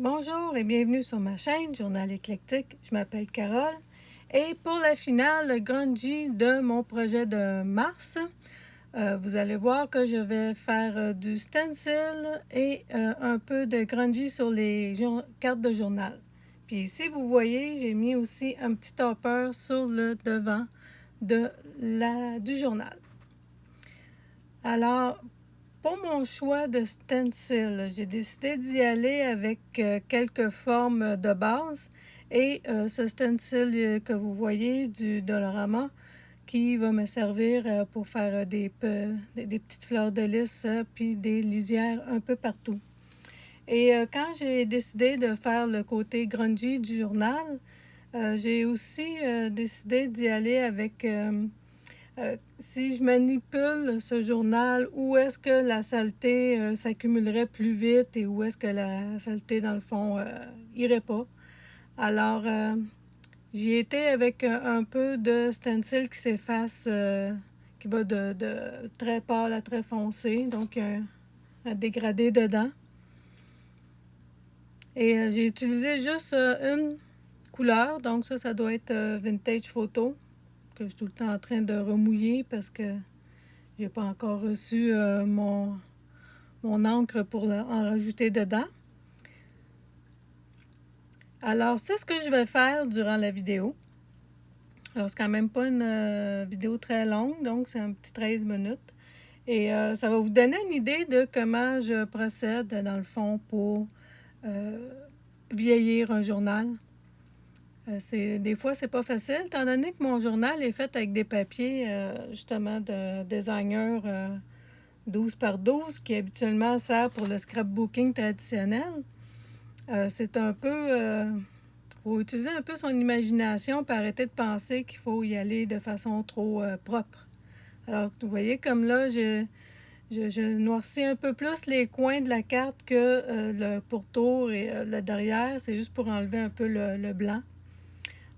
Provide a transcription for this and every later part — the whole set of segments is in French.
Bonjour et bienvenue sur ma chaîne Journal éclectique. Je m'appelle Carole et pour la finale le grungy de mon projet de mars, vous allez voir que je vais faire du stencil et un peu de grungy sur les cartes de journal. Puis ici vous voyez, j'ai mis aussi un petit topper sur le devant du journal. Alors, pour mon choix de stencil, j'ai décidé d'y aller avec quelques formes de base et ce stencil que vous voyez du Dollarama qui va me servir pour faire des petites fleurs de lys puis des lisières un peu partout. Et quand j'ai décidé de faire le côté grungy du journal, j'ai aussi décidé d'y aller avec si je manipule ce journal, où est-ce que la saleté s'accumulerait plus vite et où est-ce que la saleté, dans le fond, irait pas. Alors, j'y étais avec un peu de stencil qui s'efface, qui va de très pâle à très foncé, donc un dégradé dedans. Et j'ai utilisé juste une couleur, donc ça doit être Vintage Photo, que je suis tout le temps en train de remouiller parce que j'ai pas encore reçu mon encre pour en rajouter dedans. Alors, c'est ce que je vais faire durant la vidéo. Alors, c'est quand même pas une vidéo très longue, donc c'est un petit 13 minutes. Et ça va vous donner une idée de comment je procède, dans le fond, pour vieillir un journal. Des fois, c'est pas facile, étant donné que mon journal est fait avec des papiers, justement, de designer 12 par 12, qui habituellement sert pour le scrapbooking traditionnel. C'est un peu... faut utiliser un peu son imagination pour arrêter de penser qu'il faut y aller de façon trop propre. Alors, vous voyez, comme là, je noircis un peu plus les coins de la carte que le pourtour et le derrière. C'est juste pour enlever un peu le blanc.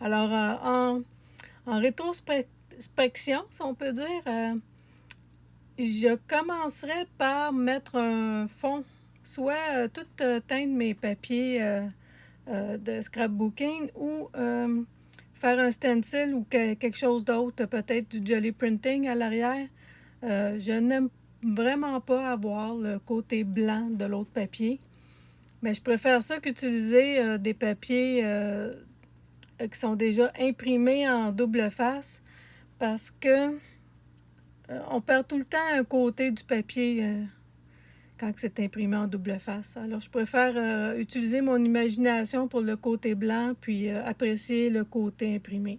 Alors, en rétrospection, si on peut dire, je commencerai par mettre un fond, soit tout teindre mes papiers de scrapbooking ou faire un stencil ou quelque chose d'autre, peut-être du jolly printing à l'arrière. Je n'aime vraiment pas avoir le côté blanc de l'autre papier, mais je préfère ça qu'utiliser des papiers qui sont déjà imprimés en double face parce que on perd tout le temps un côté du papier quand c'est imprimé en double face. Alors, je préfère utiliser mon imagination pour le côté blanc, puis apprécier le côté imprimé.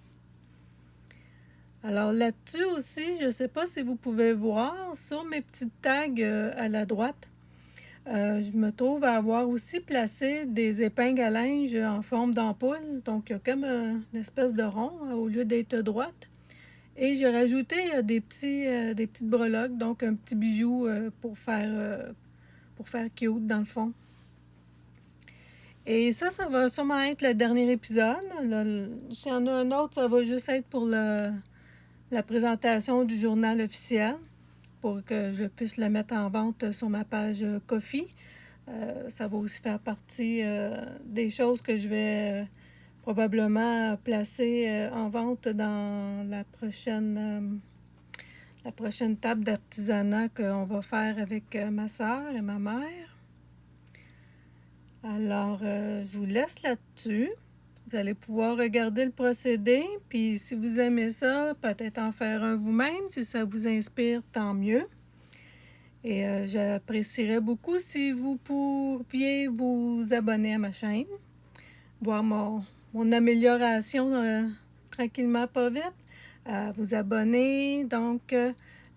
Alors là-dessus aussi, je ne sais pas si vous pouvez voir, sur mes petites tags à la droite, je me trouve à avoir aussi placé des épingles à linge en forme d'ampoule. Donc, il y a comme une espèce de rond au lieu d'être droite. Et j'ai rajouté des petites breloques, donc un petit bijou pour faire cute dans le fond. Et ça va sûrement être le dernier épisode. S'il y en a un autre, ça va juste être pour la présentation du journal officiel pour que je puisse le mettre en vente sur ma page Ko-fi. Ça va aussi faire partie des choses que je vais probablement placer en vente dans la prochaine table d'artisanat qu'on va faire avec ma soeur et ma mère. Alors, je vous laisse là-dessus. Vous allez pouvoir regarder le procédé, puis si vous aimez ça, peut-être en faire un vous-même. Si ça vous inspire, tant mieux. Et j'apprécierais beaucoup si vous pouviez vous abonner à ma chaîne, voir mon amélioration tranquillement, pas vite. Vous abonner, donc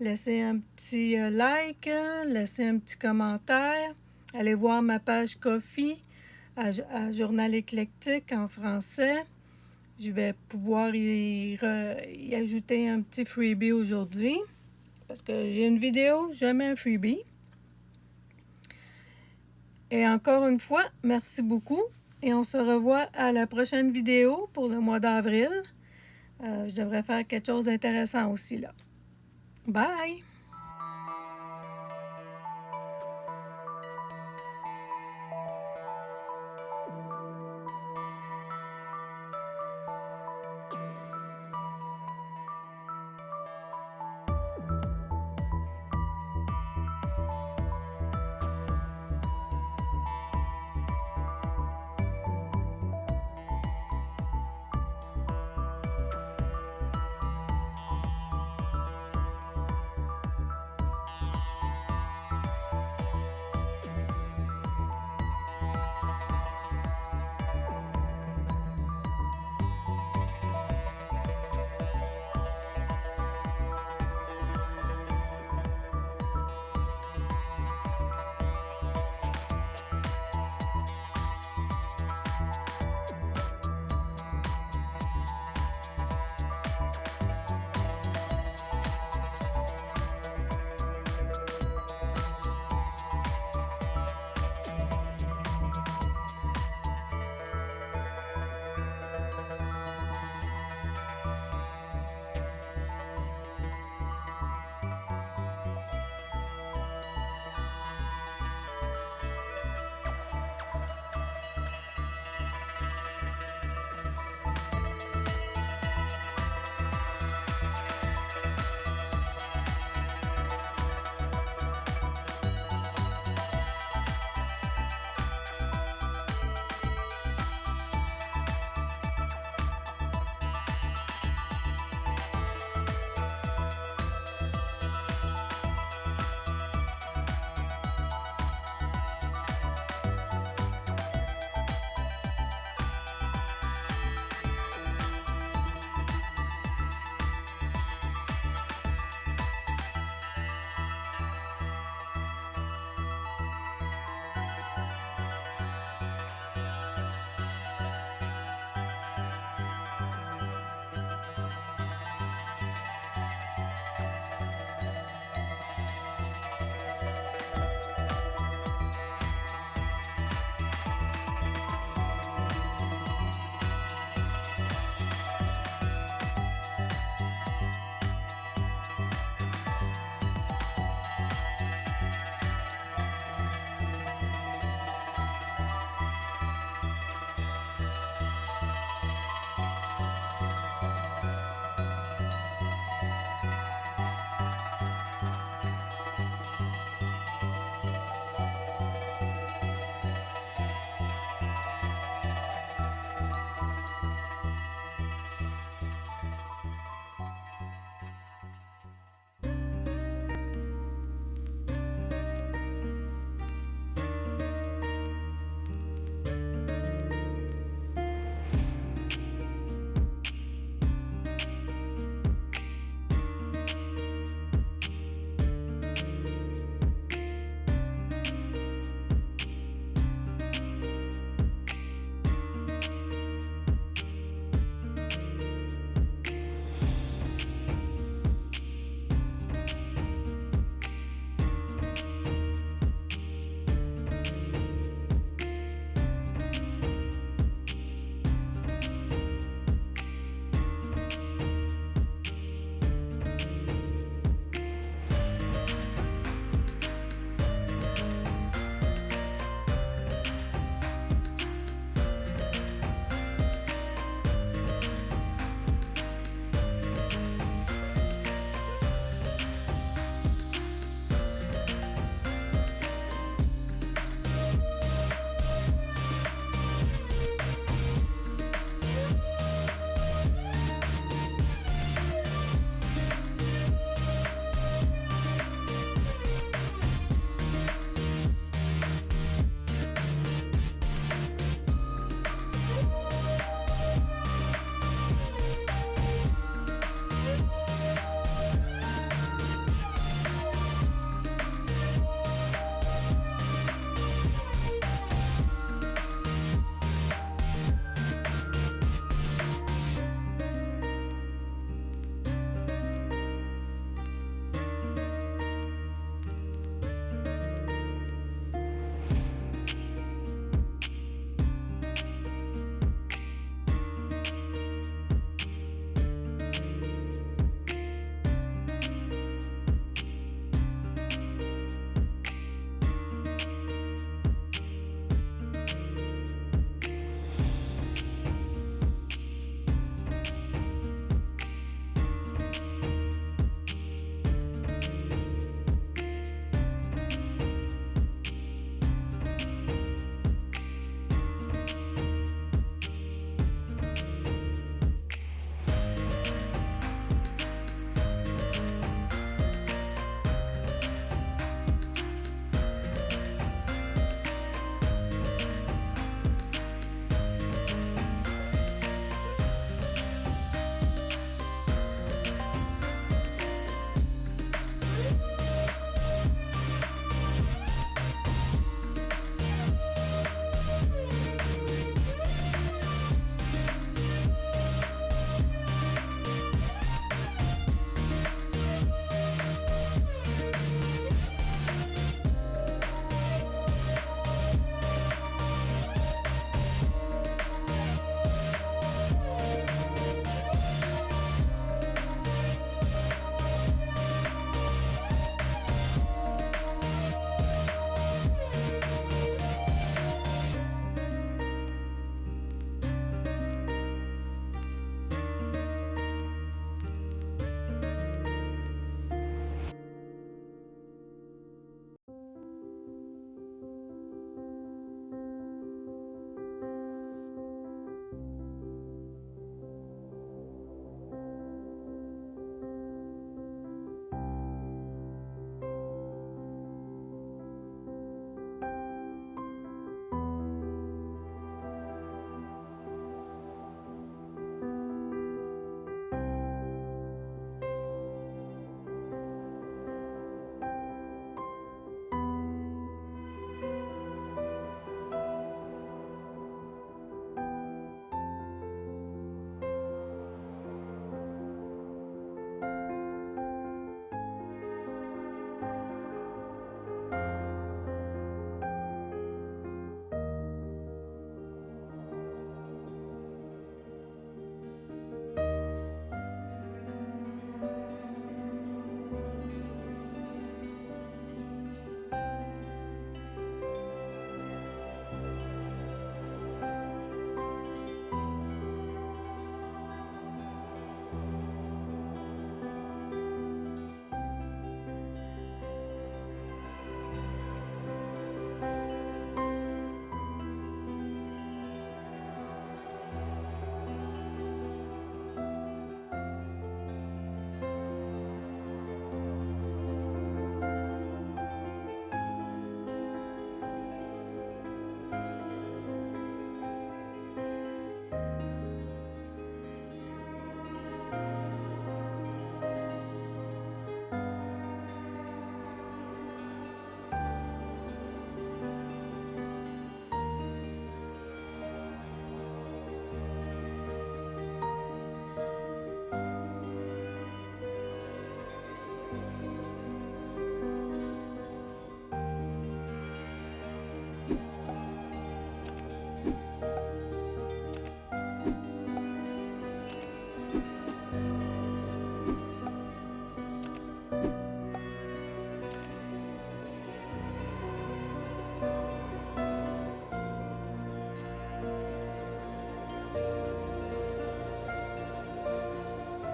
laissez un petit like, laissez un petit commentaire. Allez voir ma page Ko-fi à Journal éclectique en français. Je vais pouvoir y ajouter un petit freebie aujourd'hui. Parce que j'ai une vidéo, je mets un freebie. Et encore une fois, merci beaucoup. Et on se revoit à la prochaine vidéo pour le mois d'avril. Je devrais faire quelque chose d'intéressant aussi là. Bye!